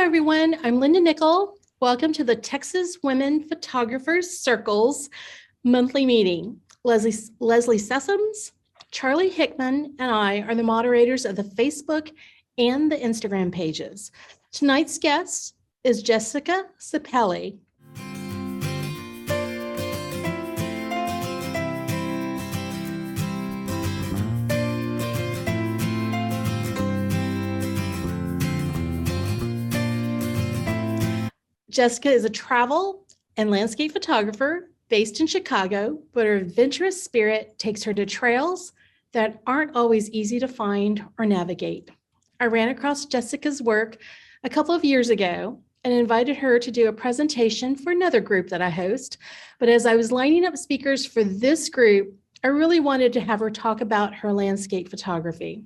everyone. I'm Linda Nickell. Welcome to the Texas Women Photographers Circle's monthly meeting. Leslie Sessoms, Charlie Hickman, and I are the moderators of the Facebook and the Instagram pages. Tonight's guest is Jessica Cepele. Jessica is a travel and landscape photographer based in Chicago, but her adventurous spirit takes her to trails that aren't always easy to find or navigate. I ran across Jessica's work a couple of years ago and invited her to do a presentation for another group that I host. But as I was lining up speakers for this group, I really wanted to have her talk about her landscape photography.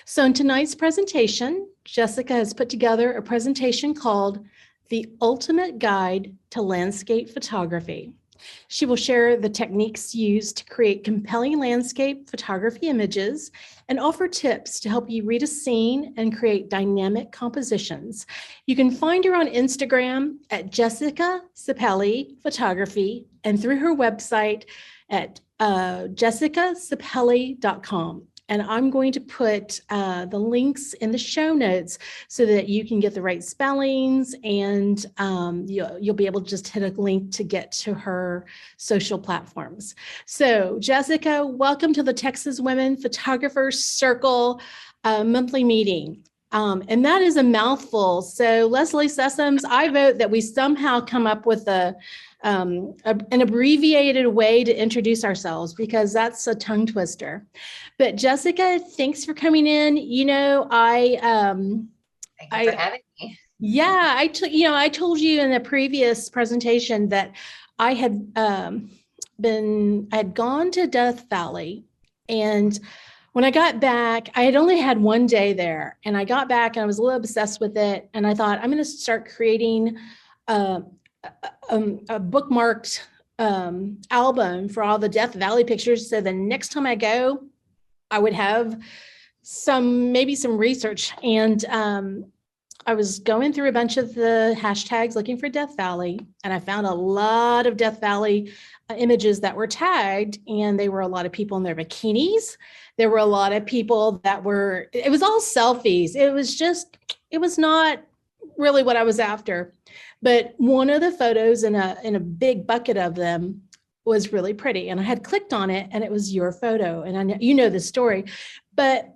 So in tonight's presentation, Jessica has put together a presentation called The Ultimate Guide to Landscape Photography. She will share the techniques used to create compelling landscape photography images and offer tips to help you read a scene and create dynamic compositions. You can find her on Instagram at Jessica Cepele Photography and through her website at jessicacepele.com. And I'm going to put the links in the show notes so that you can get the right spellings, and you'll be able to just hit a link to get to her social platforms. So Jessica, welcome to the Texas Women Photographers Circle monthly meeting. And that is a mouthful. So Leslie Sessoms, I vote that we somehow come up with an abbreviated way to introduce ourselves, because that's a tongue twister. But Jessica, thanks for coming in. You know, Thank you for having me. Yeah, I told you in a previous presentation that I had gone to Death Valley, and when I got back, I had only had one day there, and I got back and I was a little obsessed with it. And I thought, I'm going to start creating a bookmarked album for all the Death Valley pictures. So the next time I go, I would have maybe some research. And I was going through a bunch of the hashtags looking for Death Valley, and I found a lot of Death Valley images that were tagged, and they were a lot of people in their bikinis. There were a lot of people it was all selfies. It was not really what I was after. But one of the photos in a big bucket of them was really pretty. And I had clicked on it, and it was your photo. And I know you know the story, but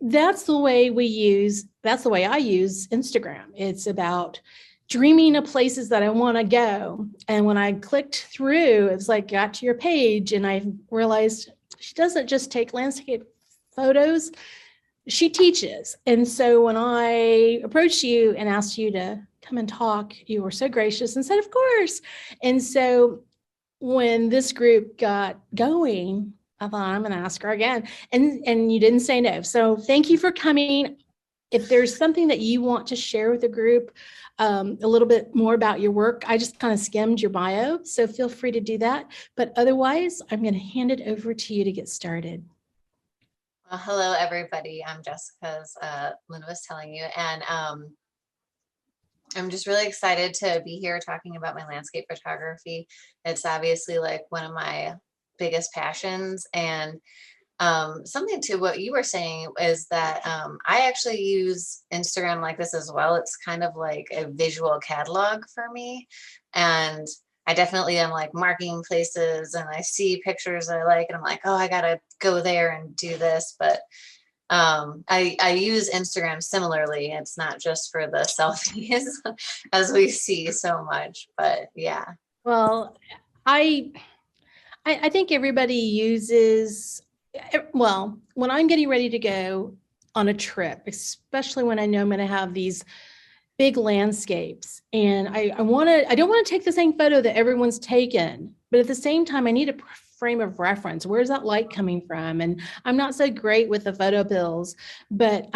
that's the way I use Instagram. It's about dreaming of places that I want to go. And when I clicked through, it's like got to your page, and I realized she doesn't just take landscape photos, she teaches. And so when I approached you and asked you to come and talk, you were so gracious and said, of course. And so when this group got going, I thought, I'm going to ask her again. And you didn't say no. So thank you for coming. If there's something that you want to share with the group, a little bit more about your work, I just kind of skimmed your bio, so feel free to do that. But otherwise, I'm going to hand it over to you to get started. Well, hello, everybody. I'm Jessica, as Linda was telling you. And I'm just really excited to be here talking about my landscape photography. It's obviously like one of my biggest passions. And something to what you were saying is that I actually use Instagram like this as well. It's kind of like a visual catalog for me. And I definitely am like marking places, and I see pictures I like, and I'm like, oh, I gotta go there and do this. But I use Instagram similarly. It's not just for the selfies as we see so much, but yeah. Well, I think everybody uses, well, when I'm getting ready to go on a trip, especially when I know I'm going to have these big landscapes, and I don't want to take the same photo that everyone's taken, but at the same time, I need a frame of reference. Where's that light coming from? And I'm not so great with the photo bills, but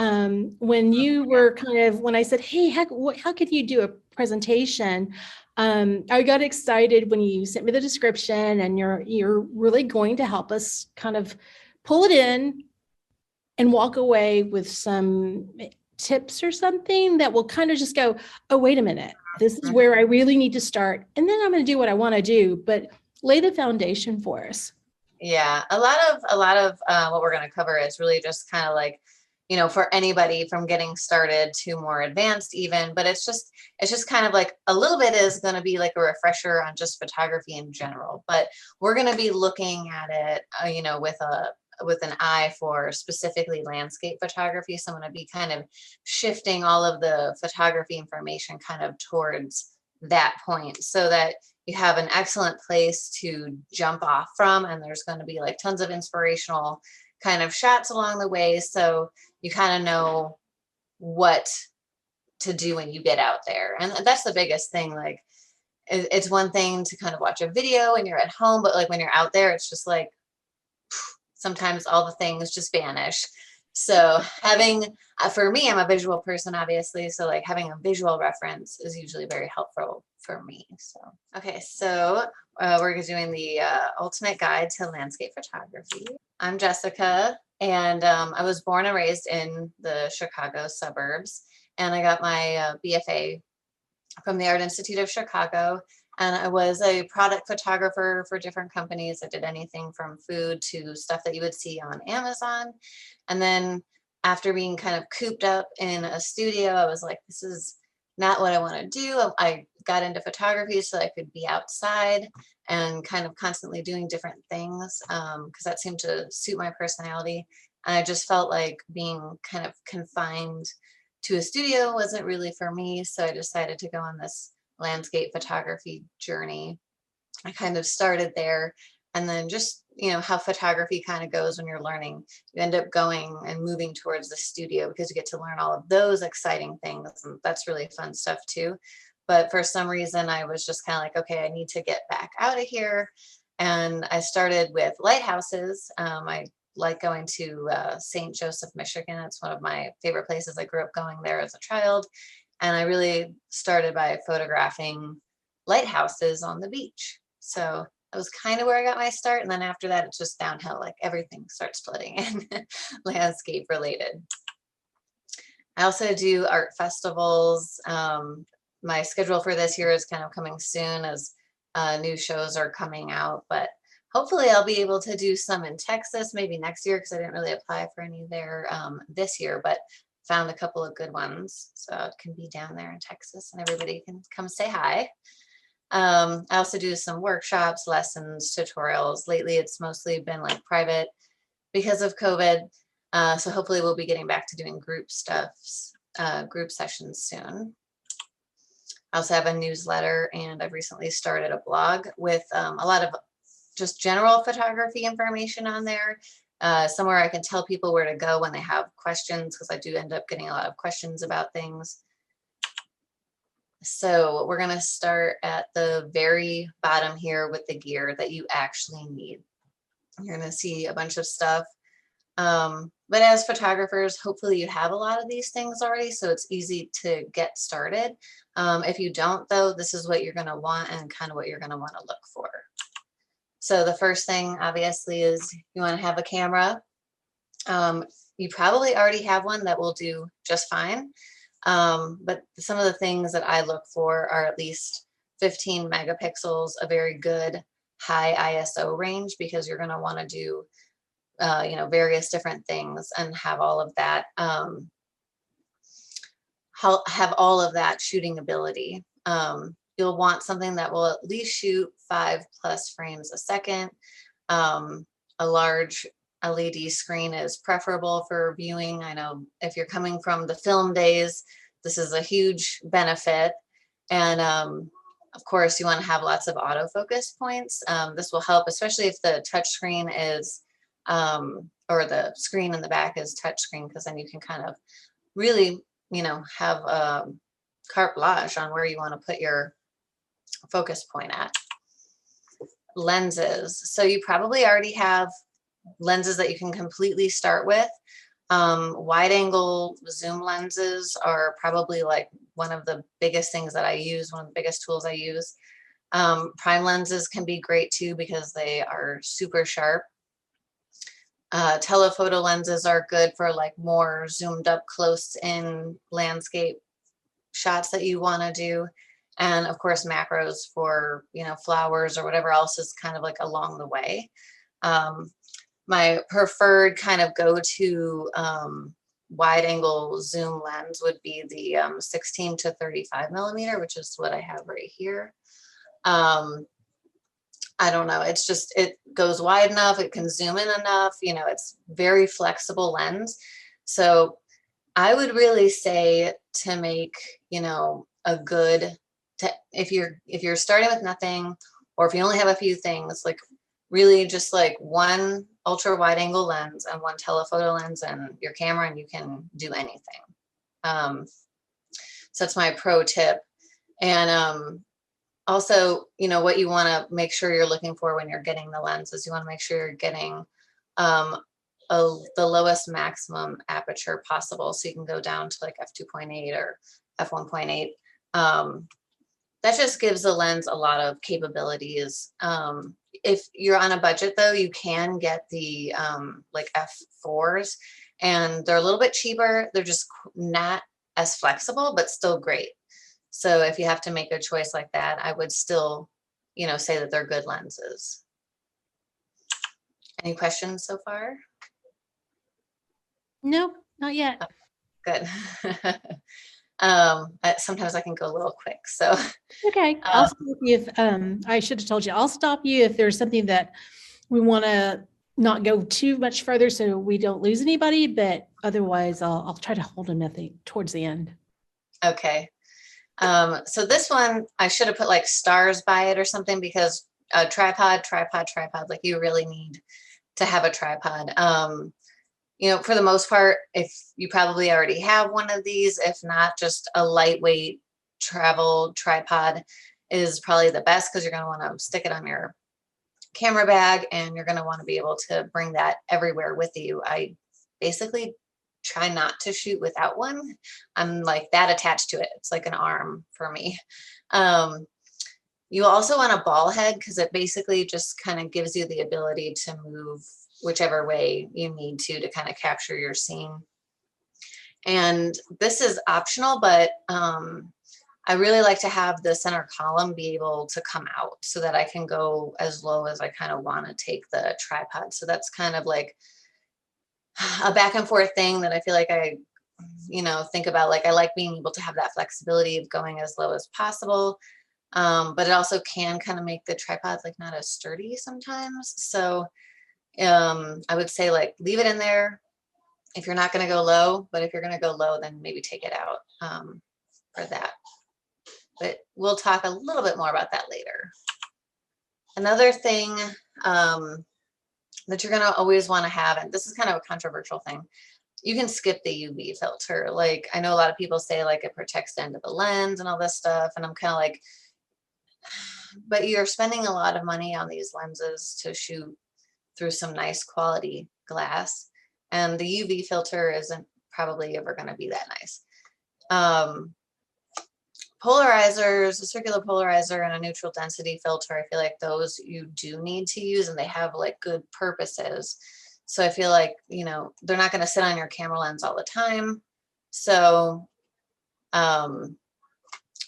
when you were when I said, hey, how could you do a presentation? I got excited when you sent me the description, and you're really going to help us kind of pull it in and walk away with some tips or something that will kind of just go, oh, wait a minute, this is Mhm. where I really need to start. And then I'm going to do what I want to do, but lay the foundation for us. Yeah, a lot of what we're going to cover is really just kind of like, you know, for anybody from getting started to more advanced even, but it's just kind of like a little bit is going to be like a refresher on just photography in general, but we're going to be looking at it, you know, with an eye for specifically landscape photography. So I'm going to be kind of shifting all of the photography information kind of towards that point so that you have an excellent place to jump off from, and there's going to be like tons of inspirational kind of shots along the way, so you kind of know what to do when you get out there. And that's the biggest thing. Like it's one thing to kind of watch a video and you're at home, but like when you're out there, it's just like sometimes all the things just vanish. So having, for me, I'm a visual person, obviously. So like having a visual reference is usually very helpful for me. So, okay. So we're doing the ultimate guide to landscape photography. I'm Jessica, and I was born and raised in the Chicago suburbs, and I got my BFA from the Art Institute of Chicago. And I was a product photographer for different companies. I did anything from food to stuff that you would see on Amazon. And then after being kind of cooped up in a studio, I was like, this is not what I want to do. I got into photography so I could be outside and kind of constantly doing different things because that seemed to suit my personality. And I just felt like being kind of confined to a studio wasn't really for me. So I decided to go on this landscape photography journey. I kind of started there, and then just, you know, how photography kind of goes when you're learning, you end up going and moving towards the studio because you get to learn all of those exciting things. And that's really fun stuff too. But for some reason, I was just kind of like, okay, I need to get back out of here. And I started with lighthouses. I like going to St. Joseph, Michigan. It's one of my favorite places. I grew up going there as a child. And I really started by photographing lighthouses on the beach. So that was kind of where I got my start. And then after that, it's just downhill, like everything starts flooding and landscape related. I also do art festivals. My schedule for this year is kind of coming soon as new shows are coming out, but hopefully I'll be able to do some in Texas maybe next year because I didn't really apply for any there this year, but found a couple of good ones. So it can be down there in Texas and everybody can come say hi. I also do some workshops, lessons, tutorials. Lately, it's mostly been like private because of COVID. So hopefully we'll be getting back to doing group stuffs, group sessions soon. I also have a newsletter, and I've recently started a blog with a lot of just general photography information on there. Somewhere I can tell people where to go when they have questions, because I do end up getting a lot of questions about things. So we're going to start at the very bottom here with the gear that you actually need. You're going to see a bunch of stuff. But as photographers, hopefully you have a lot of these things already, so it's easy to get started. If you don't, though, this is what you're going to want and kind of what you're going to want to look for. So the first thing, obviously, is you want to have a camera. You probably already have one that will do just fine. But some of the things that I look for are at least 15 megapixels, a very good high ISO range, because you're going to want to do you know, various different things and have all of that have all of that shooting ability. You'll want something that will at least shoot 5+ frames a second. A large LED screen is preferable for viewing. I know if you're coming from the film days, this is a huge benefit. And of course, you want to have lots of autofocus points. This will help, especially if the touch screen is or the screen in the back is touch screen, because then you can kind of really, you know, have carte blanche on where you want to put your focus point at. Lenses. So you probably already have lenses that you can completely start with. Wide angle zoom lenses are probably like one of the biggest things that I use, one of the biggest tools I use. Prime lenses can be great too because they are super sharp. Telephoto lenses are good for like more zoomed up close in landscape shots that you want to do. And of course, macros for, flowers or whatever else is kind of like along the way. My preferred kind of go-to wide angle zoom lens would be the 16 to 35 millimeter, which is what I have right here. I don't know. It's just, it goes wide enough. It can zoom in enough. It's very flexible lens. So I would really say to make, a good, if you're starting with nothing, or if you only have a few things, like really just like one ultra wide angle lens and one telephoto lens and your camera, and you can do anything. So that's my pro tip. And also, what you want to make sure you're looking for when you're getting the lenses, you want to make sure you're getting the lowest maximum aperture possible. So you can go down to like f2.8 or f1.8. That just gives the lens a lot of capabilities. If you're on a budget though, you can get the like f4s, and they're a little bit cheaper. They're just not as flexible, but still great. So if you have to make a choice like that, I would still, say that they're good lenses. Any questions so far? No, not yet. Good. Sometimes I can go a little quick. So Okay, I'll stop you if I should have told you. I'll stop you if there's something that we want to not go too much further so we don't lose anybody, but otherwise I'll try to hold them at towards the end. okay. So this one I should have put like stars by it or something, because a tripod, like you really need to have a tripod. For the most part, if you probably already have one of these, if not, just a lightweight travel tripod is probably the best, because you're going to want to stick it on your camera bag and you're going to want to be able to bring that everywhere with you. I basically try not to shoot without one. I'm like that attached to it. It's like an arm for me. You also want a ball head, because it basically just kind of gives you the ability to move whichever way you need to kind of capture your scene. And this is optional, but I really like to have the center column be able to come out so that I can go as low as I kind of want to take the tripod. So that's kind of like a back and forth thing that I feel like I think about. Like I like being able to have that flexibility of going as low as possible. But it also can kind of make the tripod like not as sturdy sometimes. So I would say like leave it in there if you're not going to go low, but if you're going to go low, then maybe take it out for that. But we'll talk a little bit more about that later. Another thing that you're going to always want to have, and this is kind of a controversial thing, you can skip the UV filter. Like I know a lot of people say like it protects the end of the lens and all this stuff, and I'm kind of like, but you're spending a lot of money on these lenses to shoot through some nice quality glass, and the UV filter isn't probably ever going to be that nice. Polarizers, a circular polarizer and a neutral density filter, I feel like those you do need to use, and they have like good purposes. So I feel like, they're not going to sit on your camera lens all the time. So,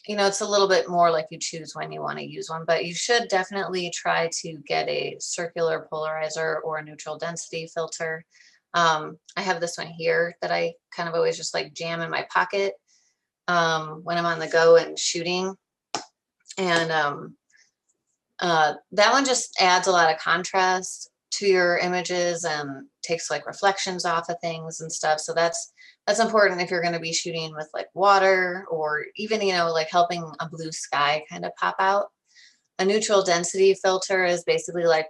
it's a little bit more like you choose when you want to use one, but you should definitely try to get a circular polarizer or a neutral density filter. I have this one here that I kind of always just like jam in my pocket when I'm on the go and shooting. And that one just adds a lot of contrast to your images and takes like reflections off of things and stuff. So that's important if you're going to be shooting with like water, or even, like helping a blue sky kind of pop out. A neutral density filter is basically like,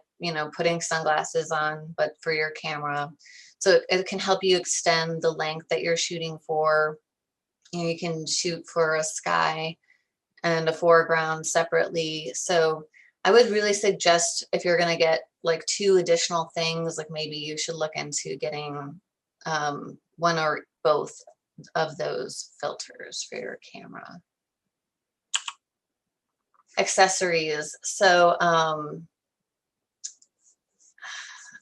putting sunglasses on, but for your camera. So it can help you extend the length that you're shooting for. You can shoot for a sky and a foreground separately. So I would really suggest, if you're going to get like 2 additional things, like maybe you should look into getting one or both of those filters for your camera. Accessories. So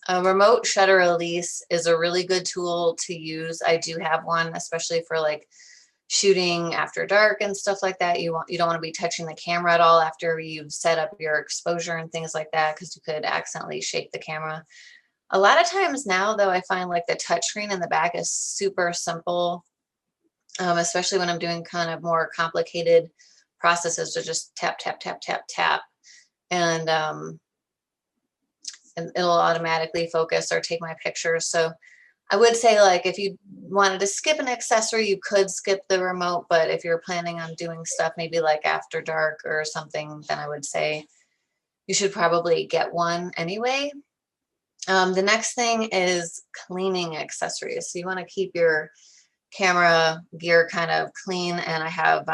A remote shutter release is a really good tool to use. I do have one, especially for like shooting after dark and stuff like that. You don't want to be touching the camera at all after you've set up your exposure and things like that, because you could accidentally shake the camera. A lot of times now, though, I find like the touchscreen in the back is super simple, especially when I'm doing kind of more complicated processes to just tap, tap, tap, tap, tap. And it'll automatically focus or take my pictures. So I would say, like, if you wanted to skip an accessory, you could skip the remote, but if you're planning on doing stuff maybe like after dark or something, then I would say you should probably get one anyway. The next thing is cleaning accessories. So you want to keep your camera gear kind of clean, and I have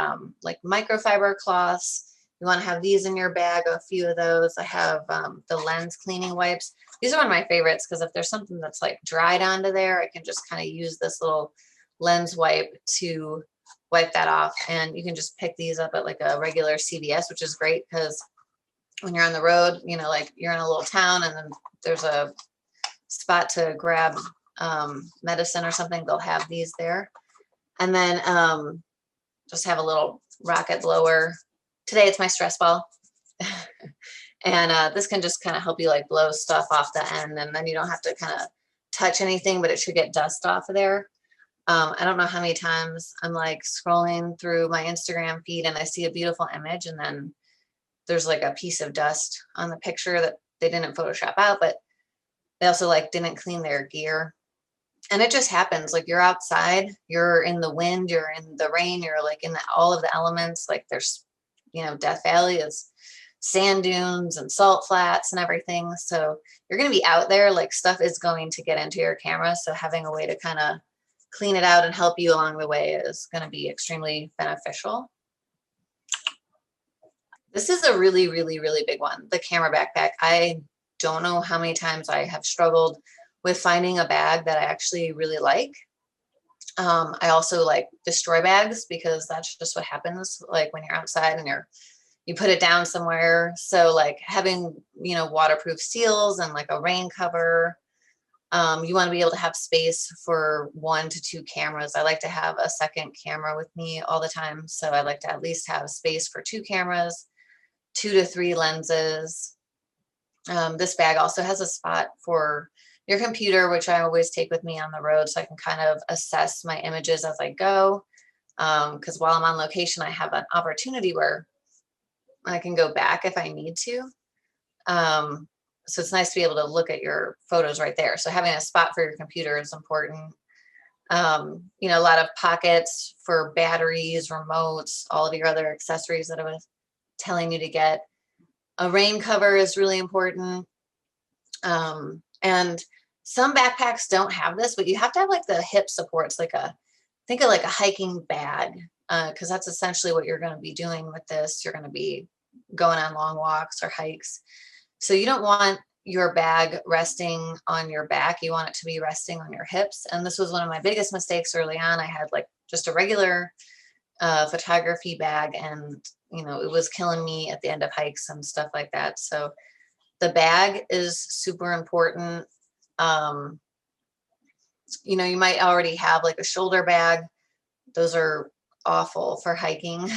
like microfiber cloths. You want to have these in your bag, a few of those. I have the lens cleaning wipes. These are one of my favorites because if there's something that's like dried onto there, I can just kind of use this little lens wipe to wipe that off. And you can just pick these up at like a regular CVS, which is great because when you're on the road, you know, like you're in a little town and then there's a spot to grab medicine or something, they'll have these there. And then just have a little rocket blower. Today it's my stress ball. And this can just kind of help you like blow stuff off the end, and then you don't have to kind of touch anything, but it should get dust off of there. I don't know how many times I'm like scrolling through my Instagram feed and I see a beautiful image and then there's like a piece of dust on the picture that they didn't Photoshop out, but they also like didn't clean their gear. And it just happens, like you're outside, you're in the wind, you're in the rain, you're like in all of the elements. Like there's, you know, Death Valley is sand dunes and salt flats and everything. So you're going to be out there, like stuff is going to get into your camera. So having a way to kind of clean it out and help you along the way is going to be extremely beneficial. This is a really, really, really big one, the camera backpack. I don't know how many times I have struggled with finding a bag that I actually really like. I also like destroy bags because that's just what happens like when you're outside and you put it down somewhere. So like having, you know, waterproof seals and like a rain cover. You want to be able to have space for 1 to 2 cameras. I like to have a second camera with me all the time. So I like to at least have space for 2 cameras, 2 to 3 lenses. This bag also has a spot for your computer, which I always take with me on the road so I can kind of assess my images as I go. Because while I'm on location, I have an opportunity where I can go back if I need to. So it's nice to be able to look at your photos right there. So having a spot for your computer is important. You know, a lot of pockets for batteries, remotes, all of your other accessories that I was telling you to get. A rain cover is really important. And some backpacks don't have this, but you have to have like the hip supports, like think of like a hiking bag, because that's essentially what you're going to be doing with this. You're going to be going on long walks or hikes. So you don't want your bag resting on your back. You want it to be resting on your hips. And this was one of my biggest mistakes early on. I had like just a regular photography bag, and you know, it was killing me at the end of hikes and stuff like that. So the bag is super important. You know, you might already have like a shoulder bag. Those are awful for hiking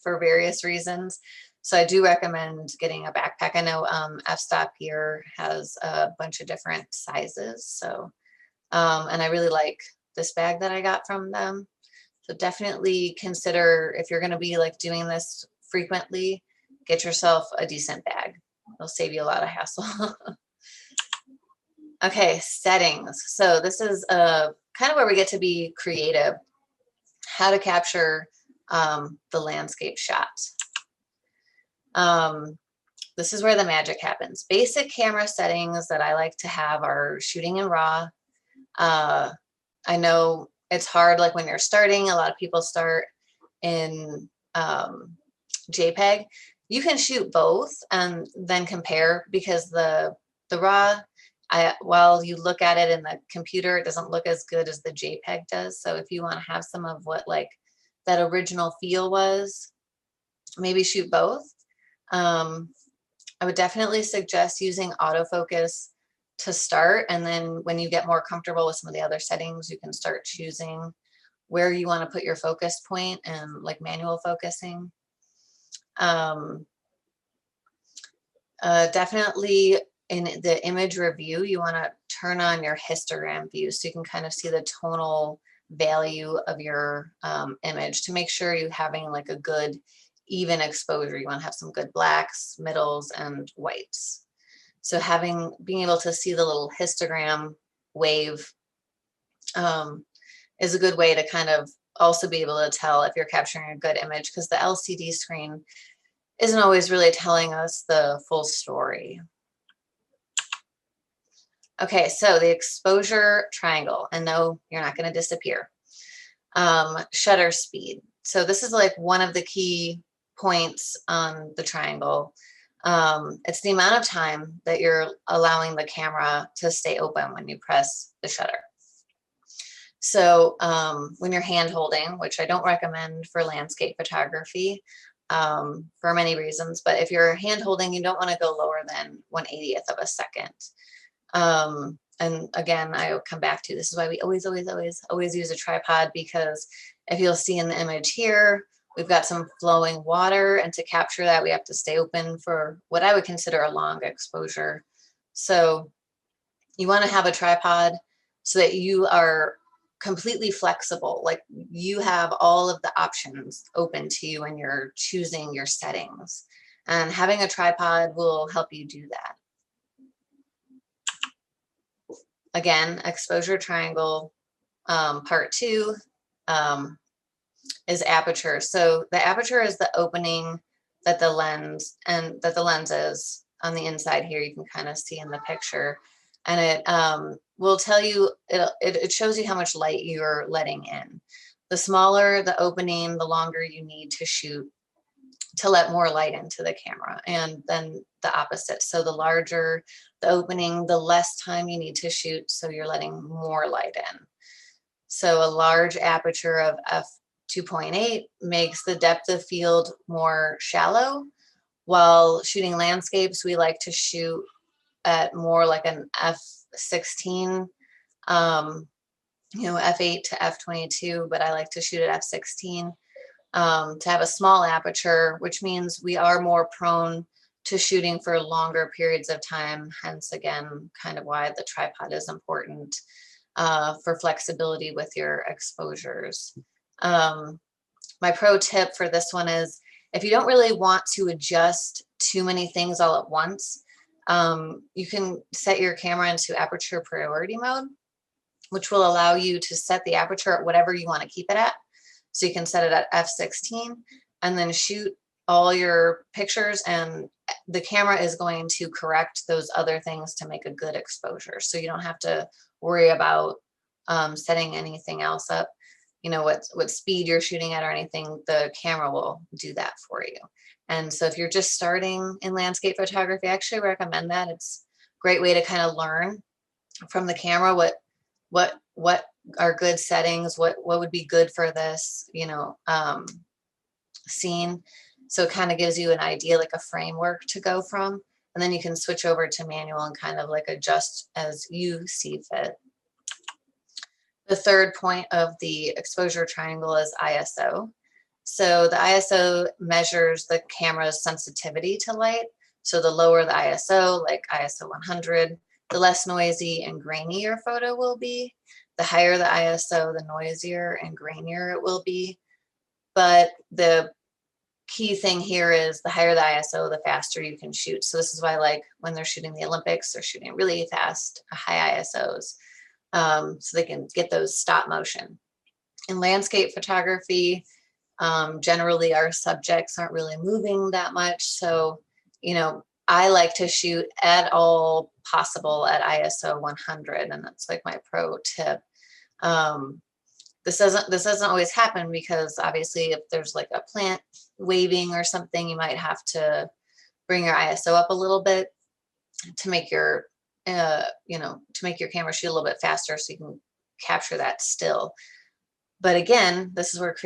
for various reasons. So I do recommend getting a backpack. I know F-Stop here has a bunch of different sizes. So, and I really like this bag that I got from them. So definitely consider, if you're going to be like doing this frequently, get yourself a decent bag. It'll save you a lot of hassle. Okay, settings. So this is kind of where we get to be creative. How to capture the landscape shots. This is where the magic happens. Basic camera settings that I like to have are shooting in RAW. I know it's hard, like when you're starting, a lot of people start in JPEG. You can shoot both and then compare, because the RAW, while you look at it in the computer, it doesn't look as good as the JPEG does. So if you want to have some of what like that original feel was, maybe shoot both. I would definitely suggest using autofocus to start. And then when you get more comfortable with some of the other settings, you can start choosing where you want to put your focus point and like manual focusing. Definitely in the image review, you want to turn on your histogram view so you can kind of see the tonal value of your image to make sure you're having like a good even exposure. You want to have some good blacks, middles, and whites. So being able to see the little histogram wave is a good way to kind of also be able to tell if you're capturing a good image, because the LCD screen isn't always really telling us the full story. Okay, so the exposure triangle, and no, you're not going to disappear. Shutter speed. So this is like one of the key points on the triangle. It's the amount of time that you're allowing the camera to stay open when you press the shutter. So when you're hand holding, which I don't recommend for landscape photography for many reasons, but if you're hand holding, you don't want to go lower than 1/80th of a second. And again, I will come back to, this is why we always use a tripod, because if you'll see in the image here, we've got some flowing water, and to capture that, we have to stay open for what I would consider a long exposure. So you want to have a tripod so that you are completely flexible. Like you have all of the options open to you when you're choosing your settings, and having a tripod will help you do that. Again, exposure triangle, part 2 is aperture. So the aperture is the opening that the lens is on the inside here. You can kind of see in the picture, and it will tell you, it shows you how much light you're letting in. The smaller the opening, the longer you need to shoot to let more light into the camera, and then the opposite. So the larger the opening, the less time you need to shoot, so you're letting more light in. So a large aperture of f2.8 makes the depth of field more shallow. While shooting landscapes, we like to shoot at more like an f16, f8 to f22, but I like to shoot at f16. To have a small aperture, which means we are more prone to shooting for longer periods of time. Hence, again, kind of why the tripod is important for flexibility with your exposures. My pro tip for this one is, if you don't really want to adjust too many things all at once, you can set your camera into aperture priority mode, which will allow you to set the aperture at whatever you want to keep it at. So you can set it at f16 and then shoot all your pictures, and the camera is going to correct those other things to make a good exposure. So you don't have to worry about setting anything else up, what speed you're shooting at or anything. The camera will do that for you. And so if you're just starting in landscape photography, I actually recommend that. It's a great way to kind of learn from the camera what are good settings, what would be good for this, scene. So it kind of gives you an idea, like a framework to go from, and then you can switch over to manual and kind of like adjust as you see fit. The third point of the exposure triangle is ISO. So the ISO measures the camera's sensitivity to light. So the lower the ISO, like ISO 100, the less noisy and grainy your photo will be. The higher the ISO, the noisier and grainier it will be. But the key thing here is the higher the ISO, the faster you can shoot. So this is why, like, when they're shooting the Olympics, they're shooting really fast, high ISOs, so they can get those stop motion. In landscape photography, generally our subjects aren't really moving that much. So, I like to shoot at all possible at ISO 100, and that's like my pro tip. This doesn't always happen, because obviously if there's like a plant waving or something, you might have to bring your ISO up a little bit to make your camera shoot a little bit faster so you can capture that still. But again, this is where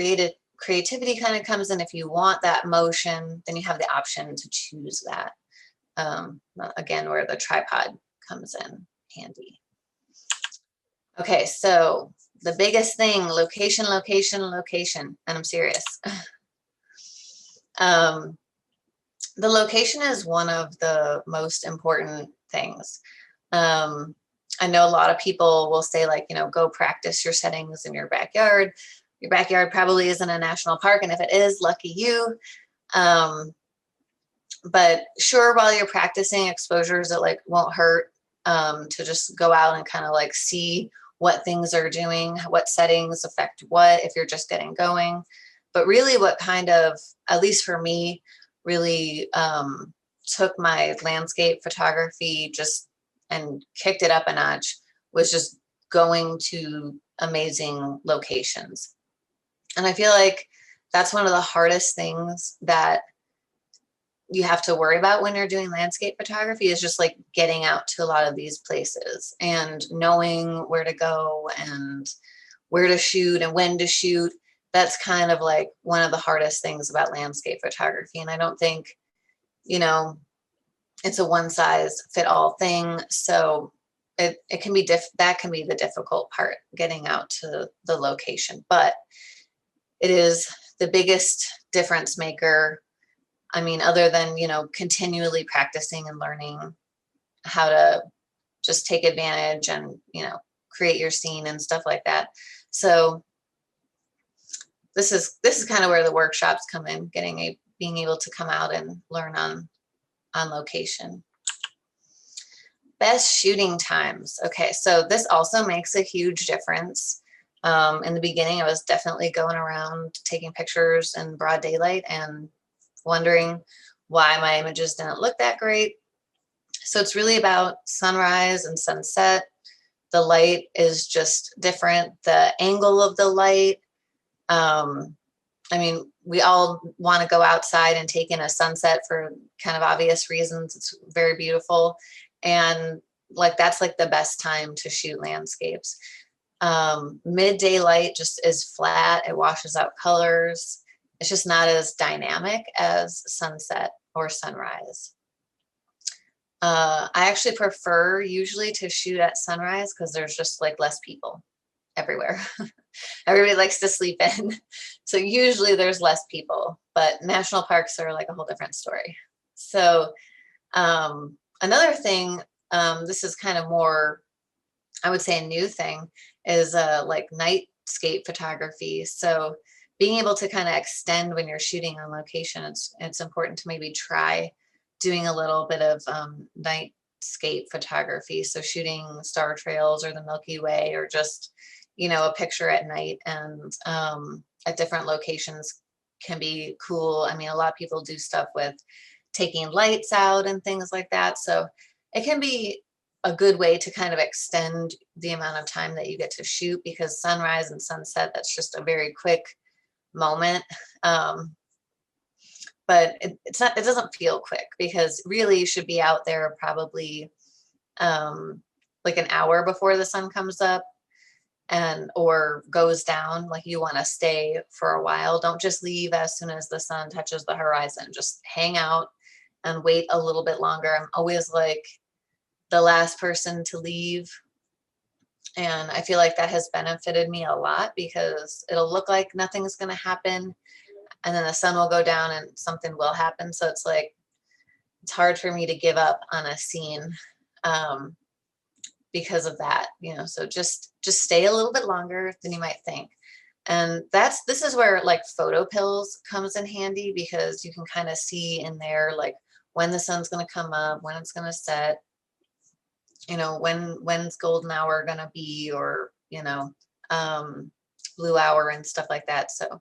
creativity kind of comes in. If you want that motion, then you have the option to choose that. Again, where the tripod comes in handy. Okay, so the biggest thing, location, location, location, and I'm serious. The location is one of the most important things. I know a lot of people will say, like, go practice your settings in your backyard. Your backyard probably isn't a national park, and if it is, lucky you. But sure, while you're practicing exposures, it like won't hurt to just go out and kind of like see what things are doing, what settings affect what, if you're just getting going. But really what kind of, at least for me, really took my landscape photography just and kicked it up a notch was just going to amazing locations. And I feel like that's one of the hardest things that you have to worry about when you're doing landscape photography, is just like getting out to a lot of these places and knowing where to go and where to shoot and when to shoot. That's kind of like one of the hardest things about landscape photography. And I don't think, it's a one size fit all thing. So it can be that can be the difficult part, getting out to the location, but it is the biggest difference maker. I mean, other than, continually practicing and learning how to just take advantage and, create your scene and stuff like that. So this is kind of where the workshops come in, being able to come out and learn on location. Best shooting times. Okay, so this also makes a huge difference. In the beginning, I was definitely going around taking pictures in broad daylight and wondering why my images didn't look that great. So it's really about sunrise and sunset. The light is just different. The angle of the light. I mean, we all want to go outside and take in a sunset for kind of obvious reasons. It's very beautiful. And like, that's like the best time to shoot landscapes. Midday light just is flat. It washes out colors. It's just not as dynamic as sunset or sunrise. I actually prefer usually to shoot at sunrise because there's just like less people everywhere. Everybody likes to sleep in. So usually there's less people, but national parks are like a whole different story. So another thing, this is kind of more, I would say a new thing, is like nightscape photography. So being able to kind of extend when you're shooting on location, it's important to maybe try doing a little bit of nightscape photography. So shooting star trails or the Milky Way, or just, a picture at night and at different locations can be cool. I mean, a lot of people do stuff with taking lights out and things like that. So it can be a good way to kind of extend the amount of time that you get to shoot, because sunrise and sunset, that's just a very quick moment. But it doesn't feel quick, because really you should be out there probably like an hour before the sun comes up or goes down. Like, you want to stay for a while. Don't just leave as soon as the sun touches the horizon. Just hang out and wait a little bit longer. I'm always like the last person to leave. And I feel like that has benefited me a lot, because it'll look like nothing's going to happen, and then the sun will go down and something will happen. So it's like, it's hard for me to give up on a scene because of that, so just stay a little bit longer than you might think. And this is where like photo pills comes in handy, because you can kind of see in there, like, when the sun's going to come up, when it's going to set, when's golden hour going to be, or, blue hour and stuff like that. So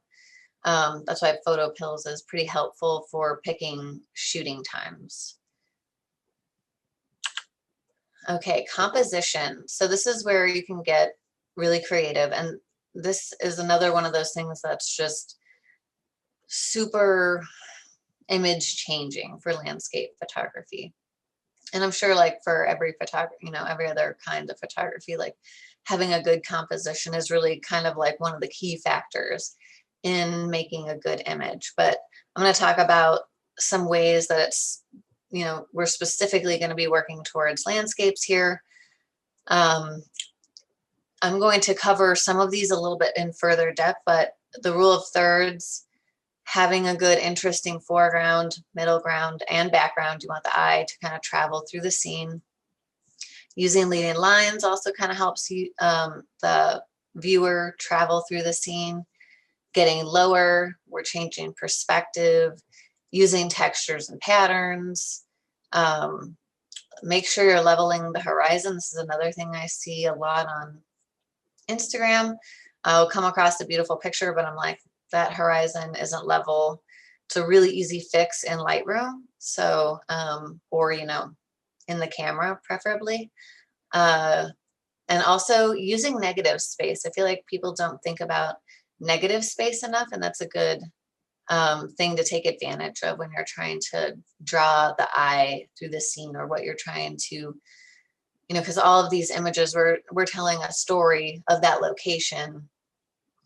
that's why photo pills is pretty helpful for picking shooting times. Okay, composition. So this is where you can get really creative. And this is another one of those things that's just super image changing for landscape photography. And I'm sure, like, for every photography, every other kind of photography, like, having a good composition is really kind of like one of the key factors in making a good image. But I'm going to talk about some ways that it's, we're specifically going to be working towards landscapes here. Um, I'm going to cover some of these a little bit in further depth, but the rule of thirds, having a good, interesting foreground, middle ground, and background. You want the eye to kind of travel through the scene. Using leading lines also kind of helps you, the viewer travel through the scene. Getting lower, we're changing perspective, using textures and patterns. Make sure you're leveling the horizon. This is another thing I see a lot on Instagram. I'll come across a beautiful picture, but I'm like, that horizon isn't level. It's a really easy fix in Lightroom. So, or, you know, in the camera, preferably. And also using negative space. I feel like people don't think about negative space enough, and that's a good thing to take advantage of when you're trying to draw the eye through the scene, or what you're trying to, you know, because all of these images, we're telling a story of that location,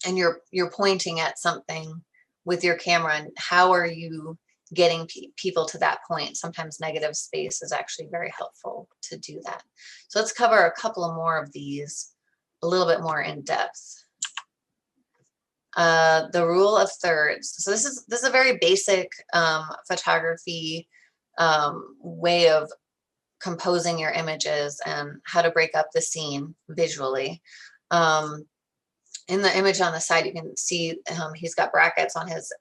and you're pointing at something with your camera, and how are you getting people to that point? Sometimes negative space is actually very helpful to do that. So let's cover a couple of more of these a little bit more in depth. The rule of thirds. So this is a very basic photography way of composing your images and how to break up the scene visually. In the image on the side, you can see he's got brackets on his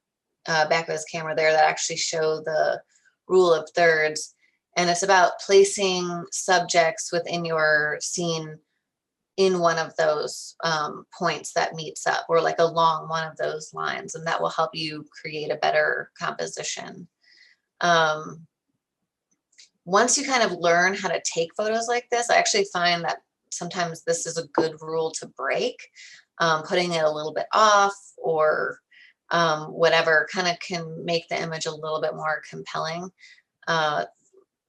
back of his camera there that actually show the rule of thirds. And it's about placing subjects within your scene in one of those points that meets up, or like along one of those lines, and that will help you create a better composition. Once you kind of learn how to take photos like this, I actually find that sometimes this is a good rule to break. Putting it a little bit off, or whatever, kind of can make the image a little bit more compelling.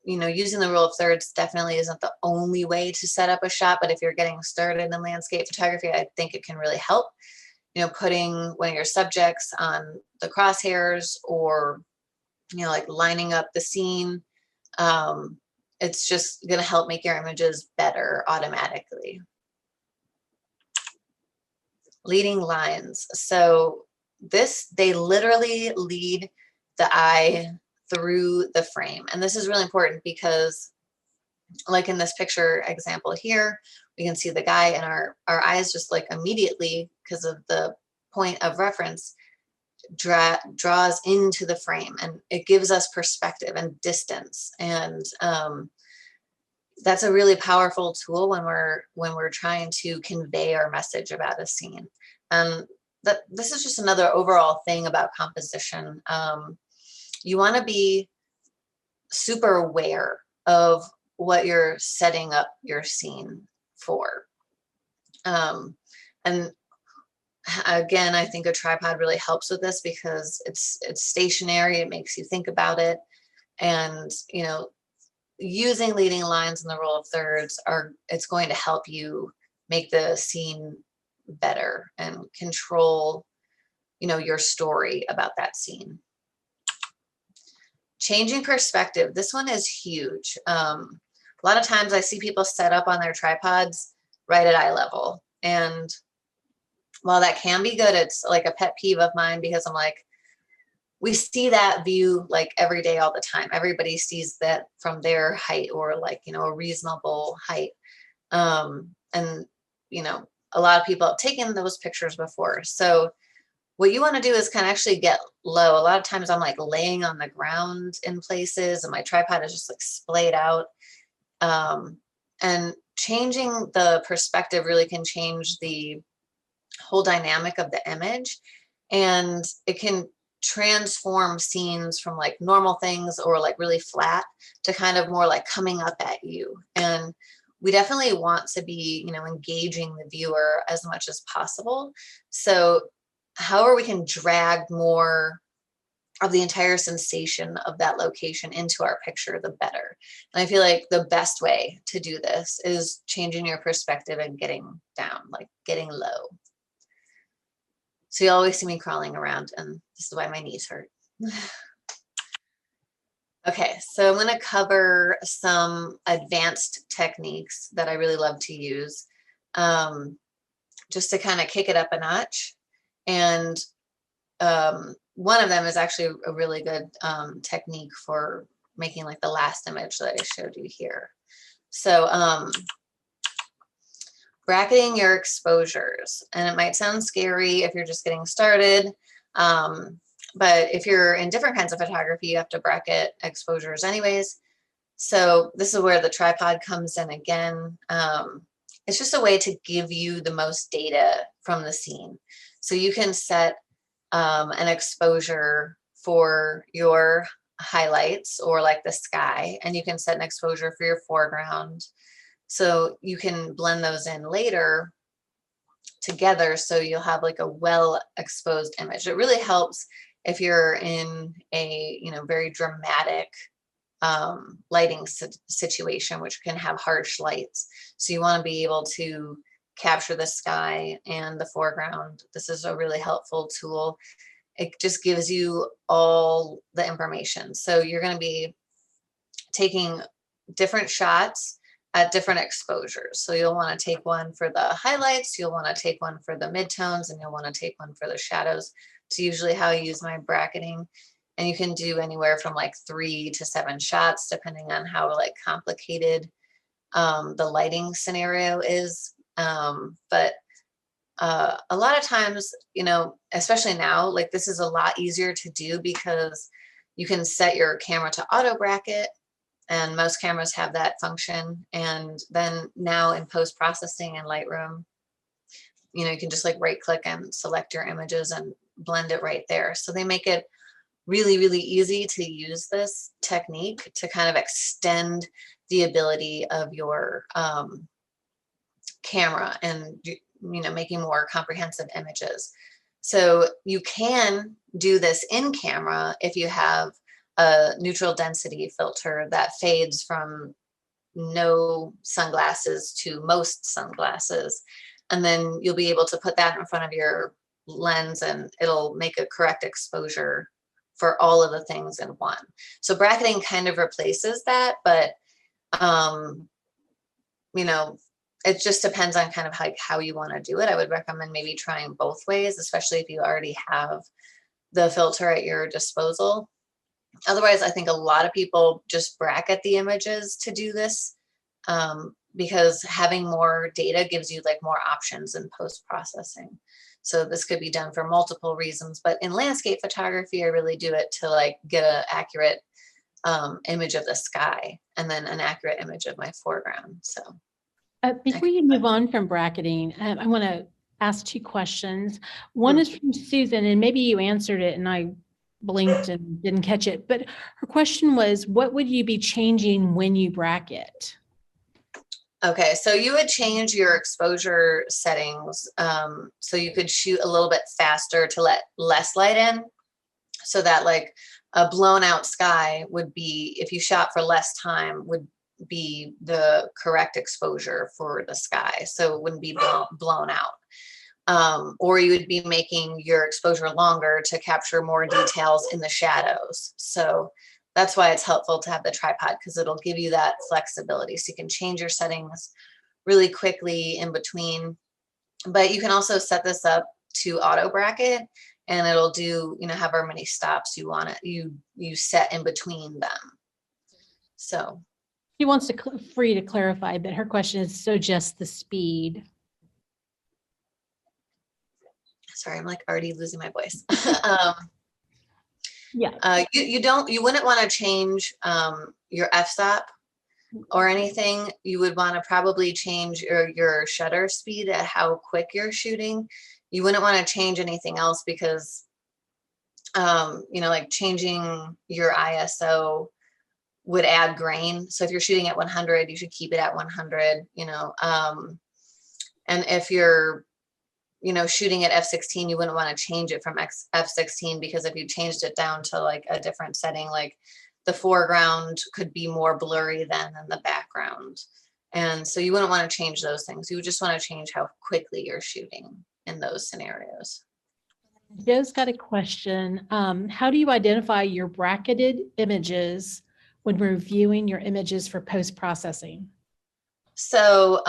You know, using the rule of thirds definitely isn't the only way to set up a shot, but if you're getting started in landscape photography, I think it can really help. You know, putting one of your subjects on the crosshairs, or, you know, like lining up the scene. It's just going to help make your images better automatically. Leading lines. So they literally lead the eye through the frame. And this is really important because, like in this picture example here, we can see the guy, and our eyes just like immediately, because of the point of reference, draws into the frame, and it gives us perspective and distance. And that's a really powerful tool when we're trying to convey our message about a scene. That this is just another overall thing about composition. You want to be super aware of what you're setting up your scene for. And again, I think a tripod really helps with this, because it's stationary. It makes you think about it. And, you know, using leading lines and the rule of thirds it's going to help you make the scene better and control, you know, your story about that scene. Changing perspective. This one is huge. A lot of times I see people set up on their tripods right at eye level. And while that can be good, it's like a pet peeve of mine, because I'm like, we see that view like every day, all the time. Everybody sees that from their height, or like, you know, a reasonable height. And, you know, a lot of people have taken those pictures before. So what you want to do is kind of actually get low. A lot of times I'm like laying on the ground in places, and my tripod is just like splayed out. And changing the perspective really can change the whole dynamic of the image. And it can transform scenes from like normal things, or like really flat, to kind of more like coming up at you. And we definitely want to be, you know, engaging the viewer as much as possible. So however we can drag more of the entire sensation of that location into our picture, the better. And I feel like the best way to do this is changing your perspective and getting down, like getting low. So you always see me crawling around, and this is why my knees hurt. Okay, So I'm going to cover some advanced techniques that I really love to use, just to kind of kick it up a notch. And one of them is actually a really good technique for making like the last image that I showed you here. So bracketing your exposures, and it might sound scary if you're just getting started, but if you're in different kinds of photography, you have to bracket exposures anyways. So this is where the tripod comes in again. It's just a way to give you the most data from the scene. So you can set an exposure for your highlights or like the sky, and you can set an exposure for your foreground. So you can blend those in later together so you'll have like a well exposed image. It really helps if you're in a, you know, very dramatic lighting situation, which can have harsh lights. So you want to be able to capture the sky and the foreground. This is a really helpful tool. It just gives you all the information. So you're going to be taking different shots at different exposures. So you'll want to take one for the highlights, you'll want to take one for the midtones, and you'll want to take one for the shadows. It's usually how I use my bracketing. And you can do anywhere from like 3 to 7 shots, depending on how like complicated the lighting scenario is. But a lot of times, you know, especially now, like this is a lot easier to do because you can set your camera to auto bracket, and most cameras have that function. And then now in post-processing in Lightroom, you know, you can just like right click and select your images and blend it right there. So they make it really, really easy to use this technique to kind of extend the ability of your camera and, you know, making more comprehensive images. So you can do this in camera if you have a neutral density filter that fades from no sunglasses to most sunglasses. And then you'll be able to put that in front of your lens and it'll make a correct exposure for all of the things in one. So bracketing kind of replaces that, but you know, it just depends on kind of how you want to do it. I would recommend maybe trying both ways, especially if you already have the filter at your disposal. Otherwise, I think a lot of people just bracket the images to do this, because having more data gives you like more options in post-processing. So this could be done for multiple reasons, but in landscape photography, I really do it to like get an accurate image of the sky and then an accurate image of my foreground. So Before you move on from bracketing, I want to ask 2 questions. One is from Susan, and maybe you answered it and I blinked and didn't catch it, but her question was, what would you be changing when you bracket? Okay, so you would change your exposure settings so you could shoot a little bit faster to let less light in, so that like a blown out sky would be, if you shot for less time, would be the correct exposure for the sky. So it wouldn't be blown out. Or you would be making your exposure longer to capture more details in the shadows. So that's why it's helpful to have the tripod, because it'll give you that flexibility. So you can change your settings really quickly in between. But you can also set this up to auto bracket, and it'll do, you know, however many stops you want it, you set in between them. So She wants to for you to clarify, but her question is, so just the speed. sorry, I'm like already losing my voice. Yeah. You wouldn't want to change your f-stop or anything. You would want to probably change your shutter speed at how quick you're shooting. You wouldn't want to change anything else because you know, like changing your ISO would add grain. So if you're shooting at 100, you should keep it at 100, you know. And if you're, you know, shooting at f16, you wouldn't want to change it from f16, because if you changed it down to like a different setting, like the foreground could be more blurry than the background. And so you wouldn't want to change those things. You would just want to change how quickly you're shooting in those scenarios. Joe's got a question. How do you identify your bracketed images when reviewing your images for post-processing? So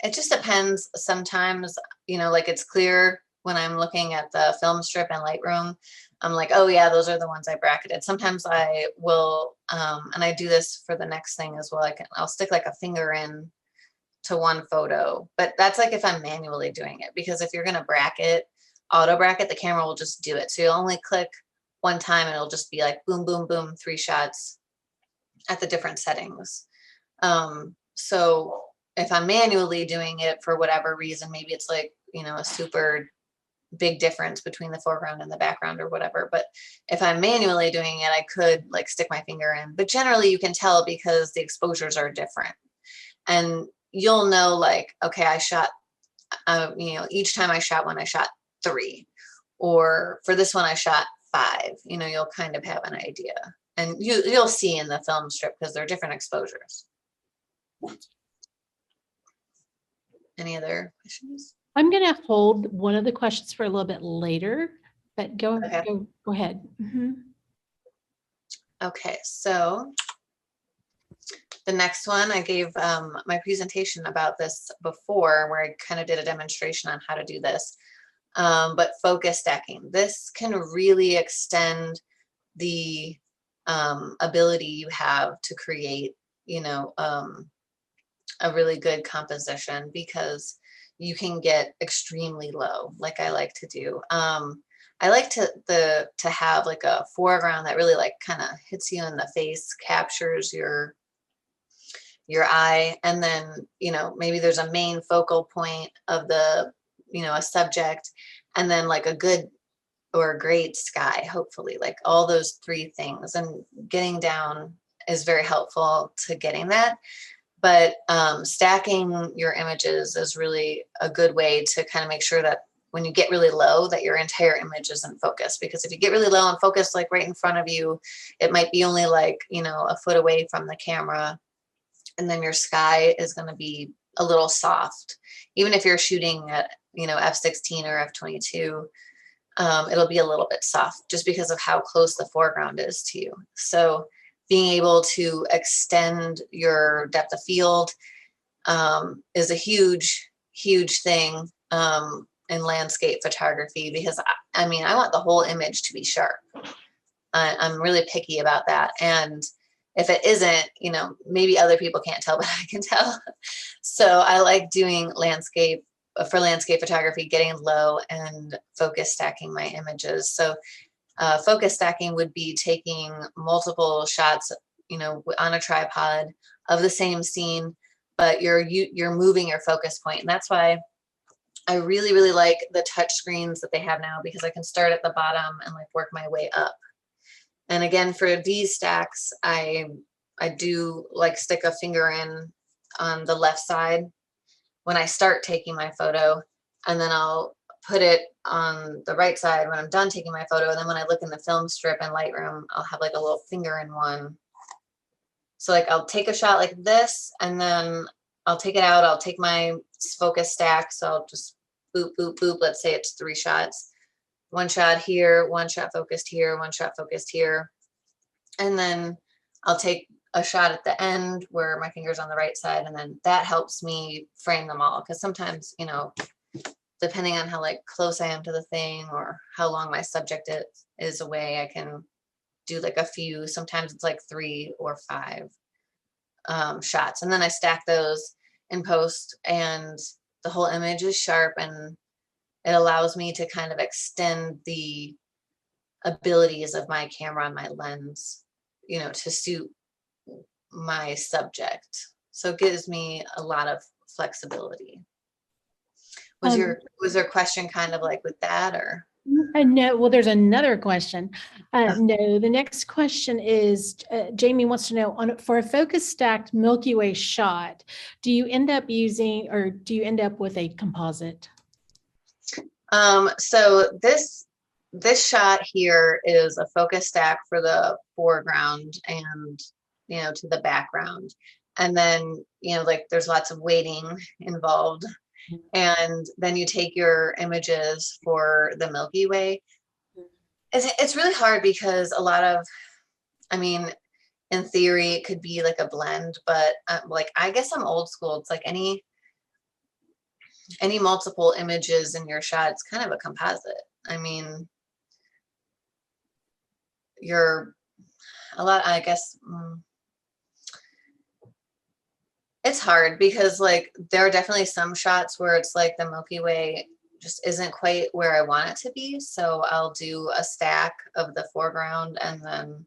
it just depends. Sometimes, like it's clear when I'm looking at the film strip in Lightroom, I'm like, oh yeah, those are the ones I bracketed. Sometimes I will, and I do this for the next thing as well. I'll stick like a finger in to one photo, but that's like if I'm manually doing it, because if you're gonna auto bracket, the camera will just do it. So you'll only click one time and it'll just be like boom, boom, boom, 3 shots at the different settings. So if I'm manually doing it for whatever reason, maybe it's like, a super big difference between the foreground and the background or whatever. But if I'm manually doing it, I could like stick my finger in, but generally you can tell because the exposures are different, and you'll know like, okay, I shot, each time I shot one, I shot 3, or for this one, I shot 5, you'll kind of have an idea, and you'll see in the film strip because they're different exposures. Any other questions? I'm going to hold one of the questions for a little bit later, but go ahead. Okay, so the next one, I gave my presentation about this before, where I kind of did a demonstration on how to do this. But focus stacking, this can really extend the ability you have to create, a really good composition, because you can get extremely low, like I like to do. I like to have like a foreground that really like kind of hits you in the face, captures your eye, and then maybe there's a main focal point of the a subject, and then like a good or a great sky, hopefully, like all those 3 things, and getting down is very helpful to getting that. But stacking your images is really a good way to kind of make sure that when you get really low, that your entire image is in focus. Because if you get really low and focus like right in front of you, it might be only like, a foot away from the camera. And then your sky is going to be a little soft. Even if you're shooting at, f16 or f22, it'll be a little bit soft just because of how close the foreground is to you. So being able to extend your depth of field is a huge, huge thing in landscape photography, because I want the whole image to be sharp. I'm really picky about that. And if it isn't, maybe other people can't tell, but I can tell. So I like doing landscape photography, getting low and focus stacking my images. So focus stacking would be taking multiple shots, on a tripod of the same scene, but you're moving your focus point. And that's why I really, really like the touch screens that they have now, because I can start at the bottom and like work my way up. And again, for these stacks, I do like stick a finger in on the left side when I start taking my photo, and then I'll put it on the right side when I'm done taking my photo. And then when I look in the film strip in Lightroom, I'll have like a little finger in one. So like I'll take a shot like this, and then I'll take it out. I'll take my focus stack. So I'll just boop, boop, boop. Let's say it's 3 shots. 1 shot here, 1 shot focused here, 1 shot focused here. And then I'll take a shot at the end where my finger's on the right side. And then that helps me frame them all. Because sometimes, depending on how like close I am to the thing or how long my subject is away, I can do like a few. Sometimes it's like 3 or 5 shots. And then I stack those in post, and the whole image is sharp, and it allows me to kind of extend the abilities of my camera and my lens, to suit my subject. So it gives me a lot of flexibility. Was there a question kind of like with that, or? No, well, there's another question. No, the next question is, Jamie wants to know, for a focus stacked Milky Way shot, do you end up with a composite? So this shot here is a focus stack for the foreground and, to the background. And then, like there's lots of weighting involved. And then you take your images for the Milky Way. It's really hard because in theory, it could be like a blend, but like, I guess I'm old school. It's like any multiple images in your shot, it's kind of a composite. I mean, you're a lot, I guess, it's hard because like there are definitely some shots where it's like the Milky Way just isn't quite where I want it to be. So I'll do a stack of the foreground, and then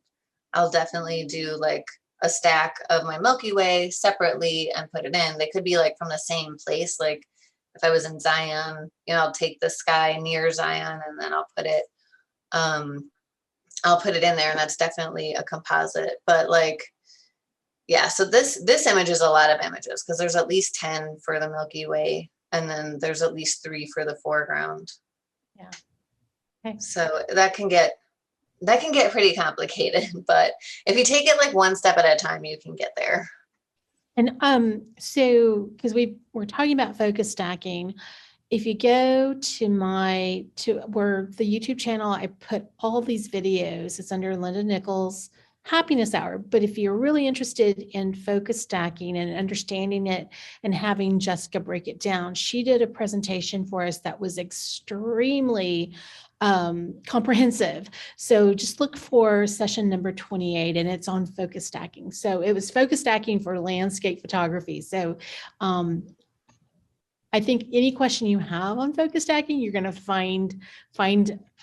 I'll definitely do like a stack of my Milky Way separately and put it in. They could be like from the same place. Like if I was in Zion, I'll take the sky near Zion and then um, I'll put it in there, and that's definitely a composite. But like, yeah, so this image is a lot of images because there's at least 10 for the Milky Way, and then there's at least 3 for the foreground. Yeah. Okay. So that can get pretty complicated, but if you take it like one step at a time, you can get there. And so because we're talking about focus stacking, if you go to where the YouTube channel, I put all these videos. It's under Linda Nickell's Happiness Hour. But if you're really interested in focus stacking and understanding it and having Jessica break it down, she did a presentation for us that was extremely comprehensive. So just look for session number 28, and it's on focus stacking. So it was focus stacking for landscape photography. So I think any question you have on focus stacking, you're going to find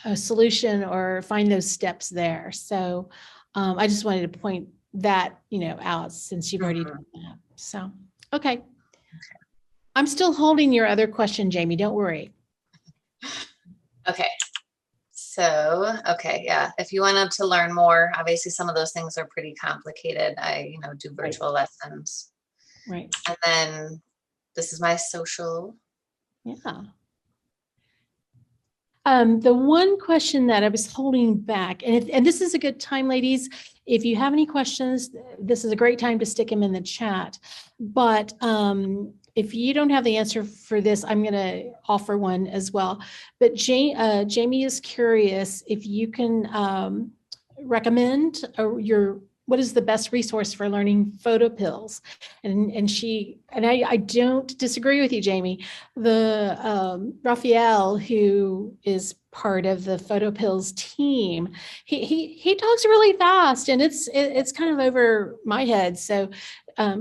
a solution or find those steps there. So I just wanted to point that, out since you've already done that. So, okay. I'm still holding your other question, Jamie. Don't worry. Okay. So, okay. Yeah. If you wanted to learn more, obviously some of those things are pretty complicated. I, do virtual lessons. Right. And then this is my social. Yeah. The one question that I was holding back, and this is a good time, ladies, if you have any questions, this is a great time to stick them in the chat. But if you don't have the answer for this, I'm going to offer one as well. But Jamie is curious if you can recommend what is the best resource for learning photo pills? And I don't disagree with you, Jamie. The Raphael, who is part of the photo pills team, he talks really fast, and it's kind of over my head. So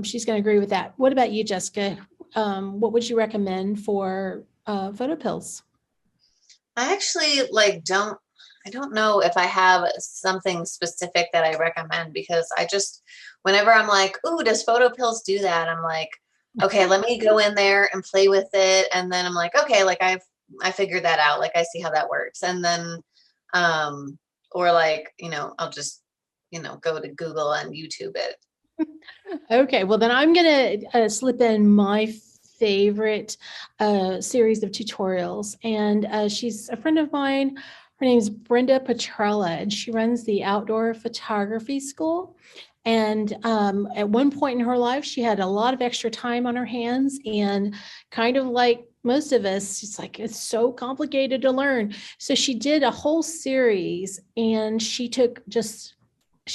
she's going to agree with that. What about you, Jessica? What would you recommend for photo pills? I actually I don't know if I have something specific that I recommend, because whenever I'm like, ooh, does photo pills do that? I'm like, okay, let me go in there and play with it. And then I'm like, okay, like I figured that out. Like I see how that works. And then, or like, I'll just, go to Google and YouTube it. Okay, well then I'm going to slip in my favorite series of tutorials, and she's a friend of mine. Her name is Brenda Petrella, and she runs the Outdoor Photography School. And at one point in her life, she had a lot of extra time on her hands, and kind of like most of us, she's like, it's so complicated to learn. So she did a whole series, and she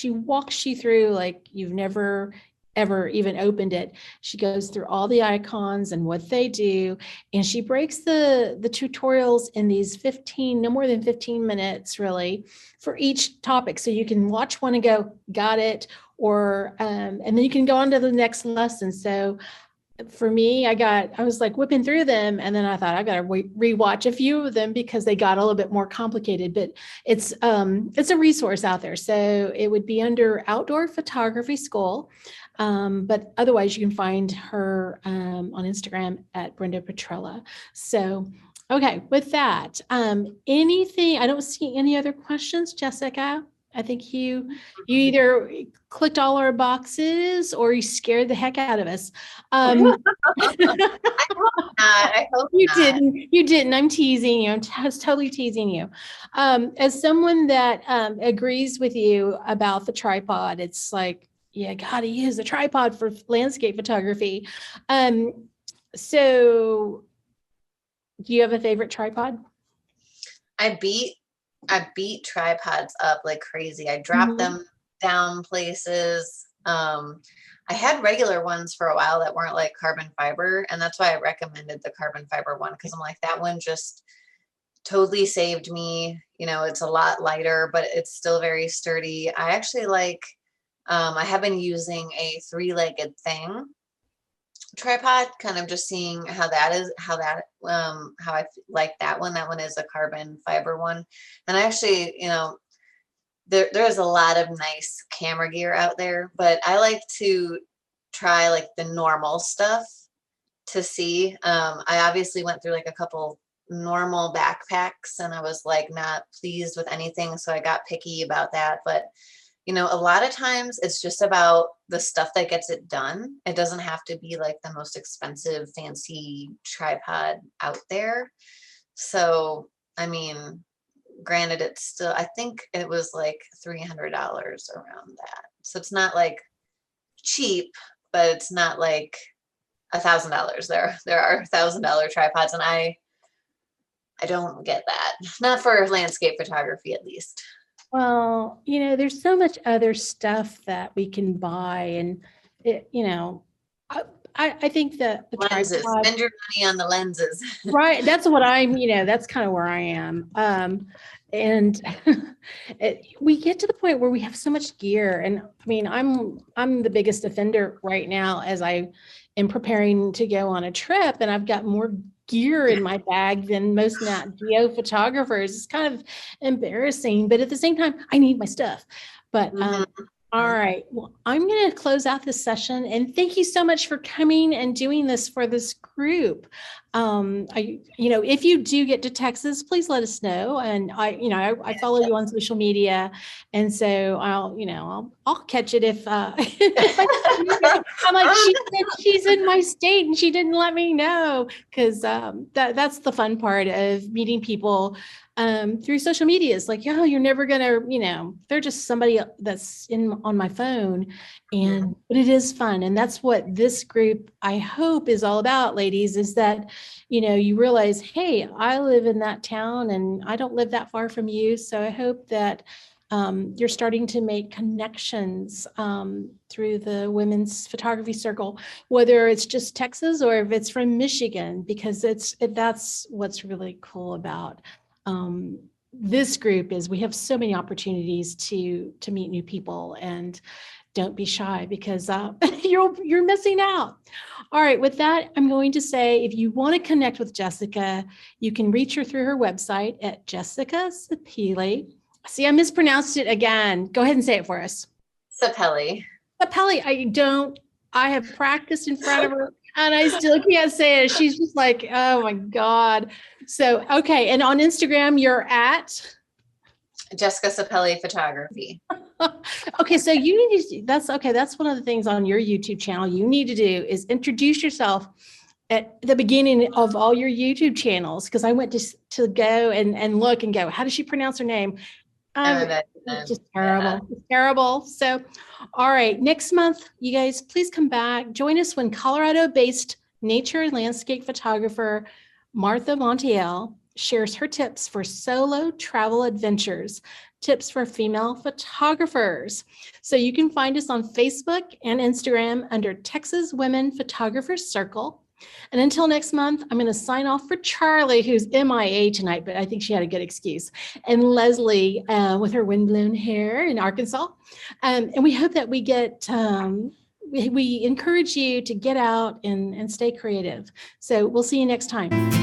walks you through like you've never ever even opened it. She goes through all the icons and what they do, and she breaks the tutorials in these no more than 15 minutes really for each topic. So you can watch one and go, got it, or and then you can go on to the next lesson. So for me, I was like whipping through them, and then I thought I got to rewatch a few of them because they got a little bit more complicated. But it's a resource out there, so it would be under Outdoor Photography School. But otherwise, you can find her on Instagram at Brenda Petrella. So, okay, with that, anything? I don't see any other questions, Jessica. I think you either clicked all our boxes or you scared the heck out of us. I hope not. I hope You not. didn't. You didn't. I'm teasing you. I was totally teasing you. As someone that agrees with you about the tripod, it's like, you got to use a tripod for landscape photography. So do you have a favorite tripod? I beat tripods up like crazy. I dropped them down places. I had regular ones for a while that weren't like carbon fiber, and that's why I recommended the carbon fiber one, because I'm like, that one just totally saved me. You know, it's a lot lighter, but it's still very sturdy. I actually like, I have been using a three-legged thing tripod, kind of just seeing how that is, how I like that one. That one is a carbon fiber one. And I actually, you know, there's a lot of nice camera gear out there, but I like to try like the normal stuff to see. I obviously went through like a couple normal backpacks and I was like not pleased with anything. So I got picky about that. But you know, a lot of times it's just about the stuff that gets it done. It doesn't have to be like the most expensive, fancy tripod out there. So, I mean, granted, it's still, I think it was like $300 around that. So it's not like cheap, but it's not like $1,000. There are $1,000 tripods, and I don't get that. Not for landscape photography, at least. Well, you know, there's so much other stuff that we can buy, and you know, I, I think that the Lenses. tripod, Spend your money on the lenses. right? That's what I'm, you know, that's kind of where I am. And we get to the point where we have so much gear, and I mean, I'm the biggest offender right now as I am preparing to go on a trip, and I've got more gear in my bag than most Nat Geo photographers. It's kind of embarrassing, but at the same time, I need my stuff. But all right, well, I'm going to close out this session, and thank you so much for coming and doing this for this group. You know, if you do get to Texas, please let us know. And I follow you on social media, and so I'll catch it if I'm like, she said she's in my state and she didn't let me know, because that's the fun part of meeting people through social media. It's like, oh, you're never gonna, they're just somebody that's on my phone, but it is fun, and that's what this group, I hope, is all about, ladies. Is that you realize, hey, I live in that town and I don't live that far from you. So I hope that you're starting to make connections through the Women's Photography Circle, whether it's just Texas or if it's from Michigan, because that's what's really cool about this group. Is we have so many opportunities to meet new people, and don't be shy, because you're missing out. All right, with that, I'm going to say, if you want to connect with Jessica, you can reach her through her website at Jessica Cepele. See, I mispronounced it again. Go ahead and say it for us. Cepele. Cepele. I have practiced in front of her and I still can't say it. She's just like, oh my God. So, okay. And on Instagram, you're at? Jessica Cepele Photography. Okay, so you need to, that's one of the things on your YouTube channel you need to do, is introduce yourself at the beginning of all your YouTube channels, because I went to go and look and go, how does she pronounce her name? It's just terrible. Yeah. It's terrible. So, all right, next month, you guys, please come back. Join us when Colorado-based nature and landscape photographer Martha Montiel shares her tips for solo travel adventures, tips for female photographers. So you can find us on Facebook and Instagram under Texas Women Photographers Circle. And until next month, I'm going to sign off for Charlie, who's MIA tonight, but I think she had a good excuse, and Leslie with her windblown hair in Arkansas. And we hope that we get, we encourage you to get out and stay creative. So we'll see you next time.